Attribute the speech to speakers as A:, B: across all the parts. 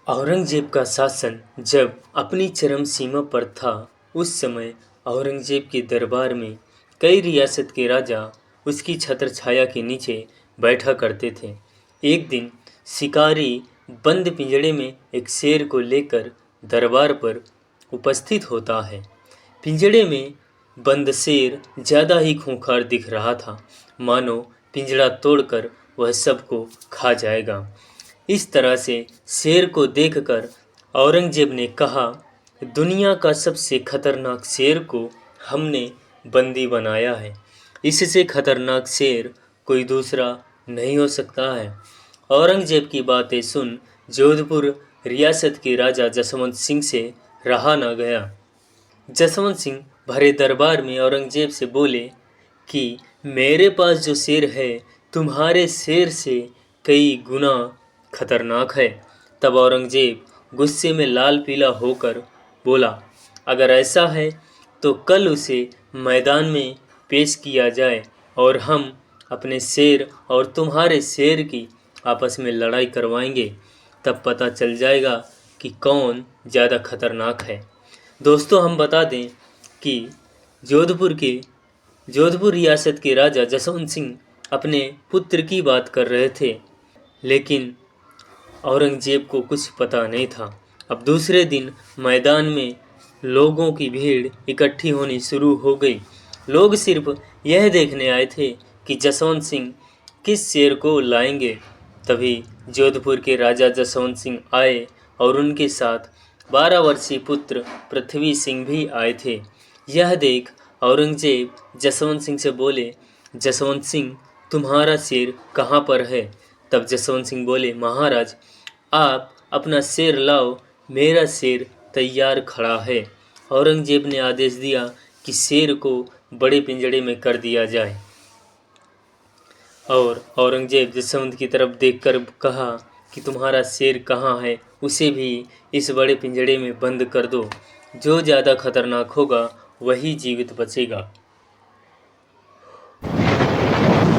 A: औरंगजेब का शासन जब अपनी चरम सीमा पर था, उस समय औरंगजेब के दरबार में कई रियासत के राजा उसकी छत्र छाया के नीचे बैठा करते थे। एक दिन शिकारी बंद पिंजड़े में एक शेर को लेकर दरबार पर उपस्थित होता है। पिंजड़े में बंद शेर ज्यादा ही खूंखार दिख रहा था, मानो पिंजड़ा तोड़कर वह सबको खा जाएगा। इस तरह से शेर को देखकर औरंगजेब ने कहा, दुनिया का सबसे खतरनाक शेर को हमने बंदी बनाया है। इससे खतरनाक शेर कोई दूसरा नहीं हो सकता है। औरंगजेब की बातें सुन जोधपुर रियासत के राजा जसवंत सिंह से रहा न गया। जसवंत सिंह भरे दरबार में औरंगजेब से बोले कि मेरे पास जो शेर है तुम्हारे शेर से कई गुना खतरनाक है। तब औरंगजेब गुस्से में लाल पीला होकर बोला, अगर ऐसा है तो कल उसे मैदान में पेश किया जाए और हम अपने शेर और तुम्हारे शेर की आपस में लड़ाई करवाएंगे, तब पता चल जाएगा कि कौन ज़्यादा खतरनाक है। दोस्तों, हम बता दें कि जोधपुर रियासत के राजा जसवंत सिंह अपने पुत्र की बात कर रहे थे, लेकिन औरंगजेब को कुछ पता नहीं था। अब दूसरे दिन मैदान में लोगों की भीड़ इकट्ठी होनी शुरू हो गई। लोग सिर्फ यह देखने आए थे कि जसवंत सिंह किस शेर को लाएंगे। तभी जोधपुर के राजा जसवंत सिंह आए और उनके साथ 12 वर्षीय पुत्र पृथ्वी सिंह भी आए थे। यह देख औरंगजेब जसवंत सिंह से बोले, जसवंत सिंह, तुम्हारा शेर कहाँ पर है? तब जसवंत सिंह बोले, महाराज, आप अपना शेर लाओ, मेरा शेर तैयार खड़ा है। औरंगजेब ने आदेश दिया कि शेर को बड़े पिंजड़े में कर दिया जाए और औरंगजेब जसवंत की तरफ देखकर कहा कि तुम्हारा शेर कहाँ है, उसे भी इस बड़े पिंजड़े में बंद कर दो। जो ज़्यादा खतरनाक होगा वही जीवित बचेगा।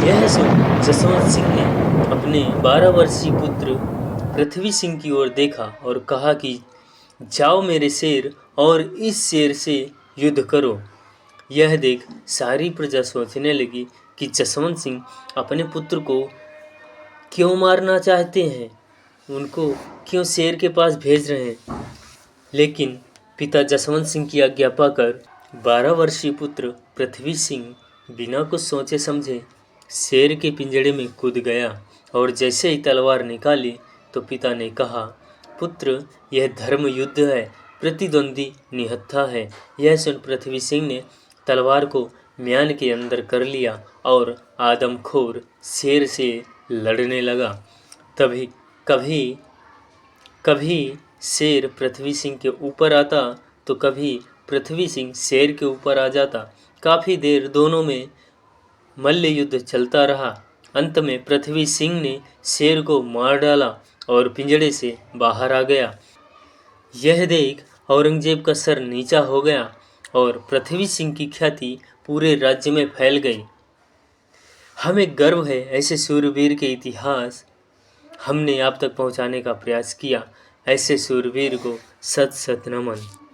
A: यह सुन जसवंत सिंह ने अपने 12 वर्षीय पुत्र पृथ्वी सिंह की ओर देखा और कहा कि जाओ मेरे शेर और इस शेर से युद्ध करो। यह देख सारी प्रजा सोचने लगी कि जसवंत सिंह अपने पुत्र को क्यों मारना चाहते हैं, उनको क्यों शेर के पास भेज रहे हैं। लेकिन पिता जसवंत सिंह की आज्ञा पाकर 12 वर्षीय पुत्र पृथ्वी सिंह बिना कुछ सोचे समझे शेर के पिंजड़े में कूद गया और जैसे ही तलवार निकाली तो पिता ने कहा, पुत्र, यह धर्म युद्ध है, प्रतिद्वंदी निहत्था है। यह सुन पृथ्वी सिंह ने तलवार को म्यान के अंदर कर लिया और आदमखोर शेर से लड़ने लगा। तभी कभी शेर पृथ्वी सिंह के ऊपर आता तो कभी पृथ्वी सिंह शेर के ऊपर आ जाता। काफ़ी देर दोनों में मल्ल युद्ध चलता रहा। अंत में पृथ्वी सिंह ने शेर को मार डाला और पिंजड़े से बाहर आ गया। यह देख औरंगजेब का सर नीचा हो गया और पृथ्वी सिंह की ख्याति पूरे राज्य में फैल गई। हमें गर्व है ऐसे शूरवीर के इतिहास हमने आप तक पहुंचाने का प्रयास किया। ऐसे शूरवीर को सत सत नमन।